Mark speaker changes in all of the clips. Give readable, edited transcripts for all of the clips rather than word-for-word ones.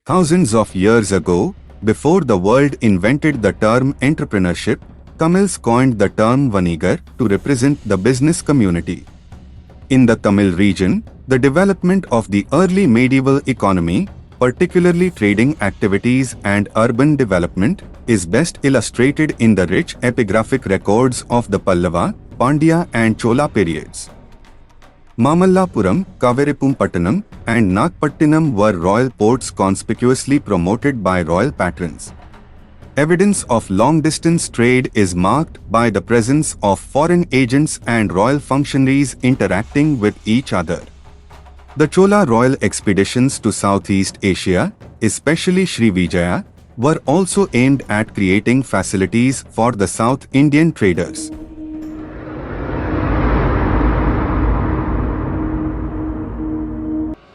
Speaker 1: Thousands of years ago, before the world invented the term entrepreneurship, Tamils coined the term Vanigar to represent the business community. In the Tamil region, the development of the early medieval economy, particularly trading activities and urban development, is best illustrated in the rich epigraphic records of the Pallava, Pandya and Chola periods. Mamallapuram, Kaveripoompattinam, and Nagpattinam were royal ports conspicuously promoted by royal patrons. Evidence of long-distance trade is marked by the presence of foreign agents and royal functionaries interacting with each other. The Chola royal expeditions to Southeast Asia, especially Sri Vijaya, were also aimed at creating facilities for the South Indian traders.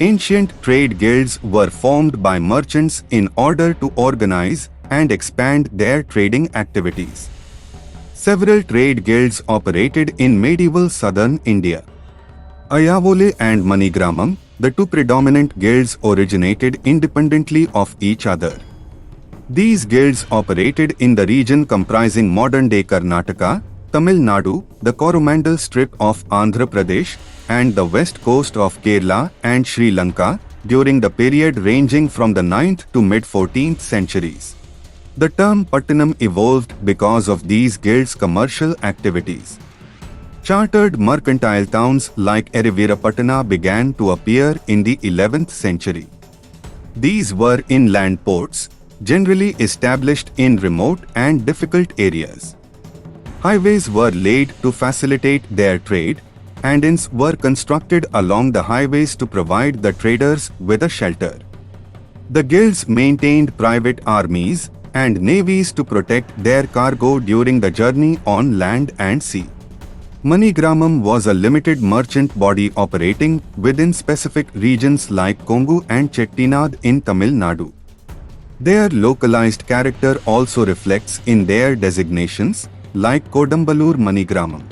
Speaker 1: Ancient trade guilds were formed by merchants in order to organize and expand their trading activities. Several trade guilds operated in medieval southern India. Ayavole and Manigramam, the two predominant guilds, originated independently of each other. These guilds operated in the region comprising modern-day Karnataka, Tamil Nadu, the Coromandel strip of Andhra Pradesh, and the west coast of Kerala and Sri Lanka during the period ranging from the 9th to mid-14th centuries. The term Pattinam evolved because of these guilds' commercial activities. Chartered mercantile towns like Erivirapatana began to appear in the 11th century. These were inland ports, generally established in remote and difficult areas. Highways were laid to facilitate their trade, and inns were constructed along the highways to provide the traders with a shelter. The guilds maintained private armies and navies to protect their cargo during the journey on land and sea. Manigramam was a limited merchant body operating within specific regions like Kongu and Chettinad in Tamil Nadu. Their localized character also reflects in their designations, like Kodambalur Manigramam.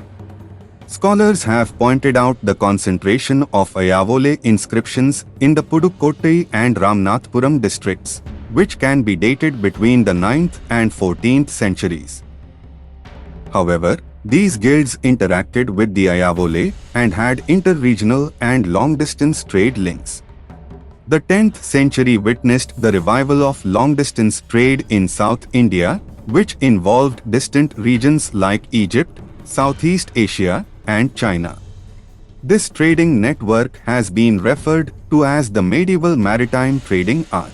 Speaker 1: Scholars have pointed out the concentration of Ayavole inscriptions in the Pudukkottai and Ramnathpuram districts, which can be dated between the 9th and 14th centuries. However, these guilds interacted with the Ayavole and had inter-regional and long-distance trade links. The 10th century witnessed the revival of long-distance trade in South India, which involved distant regions like Egypt, Southeast Asia, and China. This trading network has been referred to as the medieval maritime trading arc.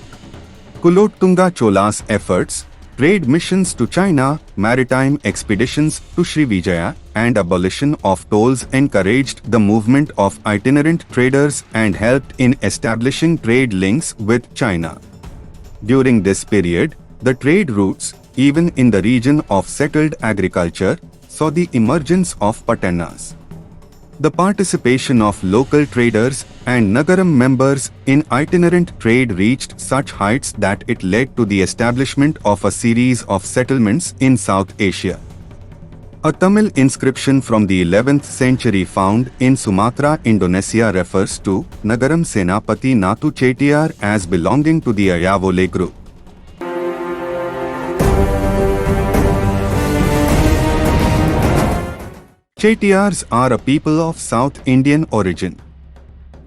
Speaker 1: Kulottunga Cholas' efforts, trade missions to China, maritime expeditions to Sri Vijaya, and abolition of tolls encouraged the movement of itinerant traders and helped in establishing trade links with China. During this period, the trade routes, even in the region of settled agriculture, saw the emergence of Pattanas. The participation of local traders and Nagaram members in itinerant trade reached such heights that it led to the establishment of a series of settlements in South Asia. A Tamil inscription from the 11th century found in Sumatra, Indonesia refers to Nagaram Senapati Nathu Chettiar as belonging to the Ayavole group. Chettiars are a people of South Indian origin.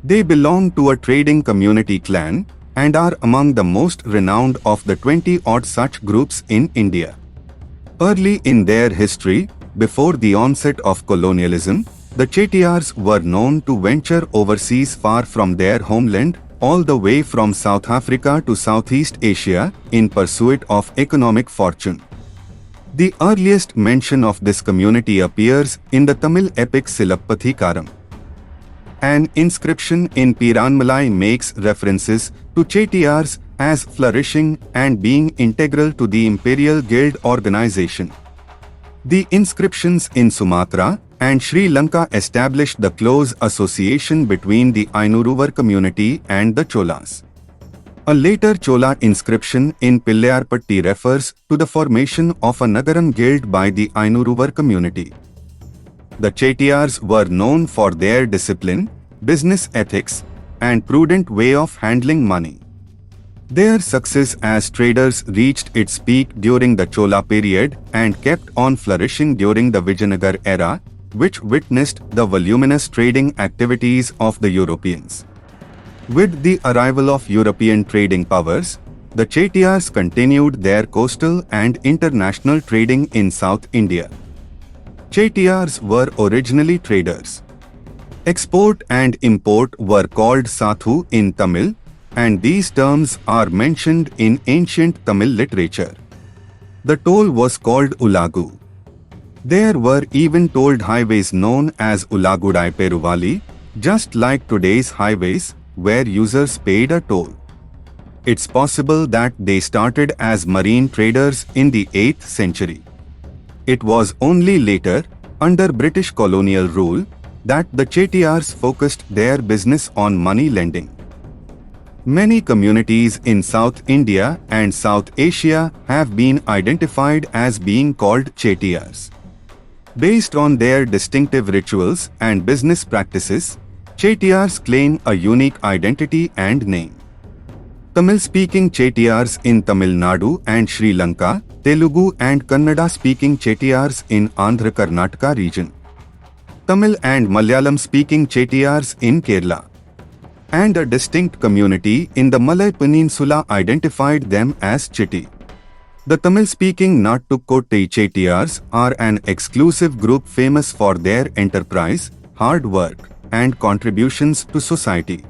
Speaker 1: They belong to a trading community clan and are among the most renowned of the 20-odd such groups in India. Early in their history, before the onset of colonialism, the Chettiars were known to venture overseas far from their homeland, all the way from South Africa to Southeast Asia, in pursuit of economic fortune. The earliest mention of this community appears in the Tamil epic Silappatikaram. An inscription in Piranmalai makes references to Chettiars as flourishing and being integral to the imperial guild organization. The inscriptions in Sumatra and Sri Lanka established the close association between the Ainuruvar community and the Cholas. A later Chola inscription in Pillayarpatti refers to the formation of a Nagaram guild by the Ainuruvar community. The Chettiars were known for their discipline, business ethics, and prudent way of handling money. Their success as traders reached its peak during the Chola period and kept on flourishing during the Vijayanagar era, which witnessed the voluminous trading activities of the Europeans. With the arrival of European trading powers, the Chettiars continued their coastal and international trading in South India. Chettiars were originally traders. Export and import were called Sathu in Tamil, and these terms are mentioned in ancient Tamil literature. The toll was called Ulagu. There were even tolled highways known as Ulagudai Peruvali, just like today's highways, where users paid a toll. It's possible that they started as marine traders in the 8th century. It was only later, under British colonial rule, that the Chettiars focused their business on money lending. Many communities in South India and South Asia have been identified as being called Chettiars. Based on their distinctive rituals and business practices, Chettiars claim a unique identity and name. Tamil-speaking Chettiars in Tamil Nadu and Sri Lanka, Telugu and Kannada-speaking Chettiars in Andhra Karnataka region, Tamil and Malayalam-speaking Chettiars in Kerala, and a distinct community in the Malay Peninsula identified them as Chetti. The Tamil-speaking Nattukotai Chettiars are an exclusive group famous for their enterprise, hard work, and contributions to society.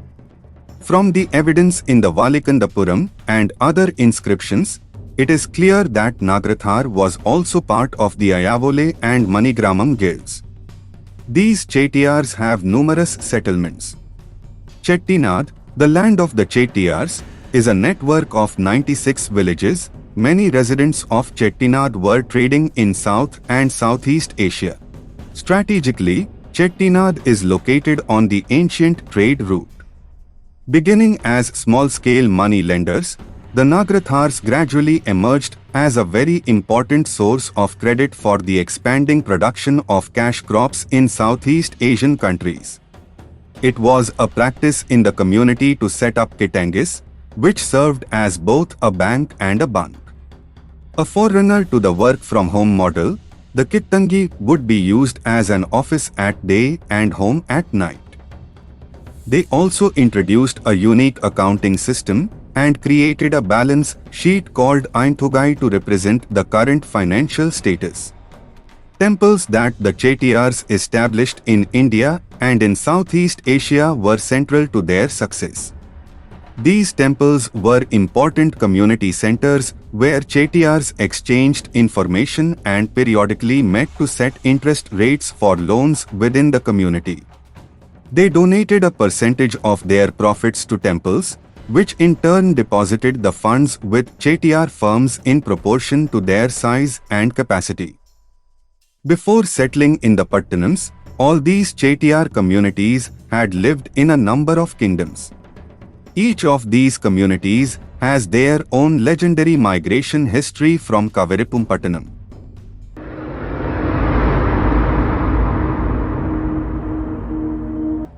Speaker 1: From the evidence in the Valikandapuram and other inscriptions, it is clear that Nagarathas was also part of the Ayavole and Manigramam guilds. These Chettiars have numerous settlements. Chettinad, the land of the Chettiars, is a network of 96 villages. Many residents of Chettinad were trading in South and Southeast Asia. Strategically, Chettinad is located on the ancient trade route. Beginning as small-scale money lenders, the Nagarathas gradually emerged as a very important source of credit for the expanding production of cash crops in Southeast Asian countries. It was a practice in the community to set up kitangis, which served as both a bank and a bank. A forerunner to the work-from-home model, the kittangi would be used as an office at day and home at night. They also introduced a unique accounting system and created a balance sheet called Einthogai to represent the current financial status. Temples that the Chettiars established in India and in Southeast Asia were central to their success. These temples were important community centers where Chettiars exchanged information and periodically met to set interest rates for loans within the community. They donated a percentage of their profits to temples, which in turn deposited the funds with Chettiar firms in proportion to their size and capacity. Before settling in the Pattanams, all these Chettiar communities had lived in a number of kingdoms. Each of these communities has their own legendary migration history from Kaveripoompattinam.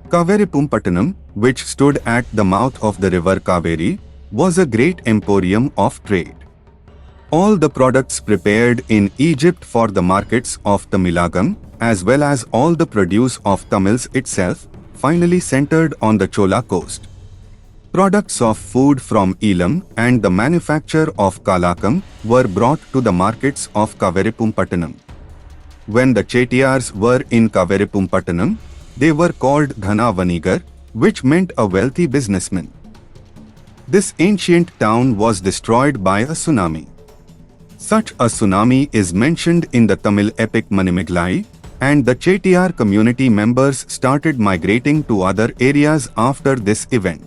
Speaker 1: Kaveripoompattinam, which stood at the mouth of the river Kaveri, was a great emporium of trade. All the products prepared in Egypt for the markets of Tamilagam, as well as all the produce of Tamils itself, finally centered on the Chola coast. Products of food from Elam and the manufacture of Kalakam were brought to the markets of Kaveripoompattinam. When the Chettiars were in Kaveripoompattinam, they were called Dhana Vanigar, which meant a wealthy businessman. This ancient town was destroyed by a tsunami. Such a tsunami is mentioned in the Tamil epic Manimegalai, and the Chettiar community members started migrating to other areas after this event.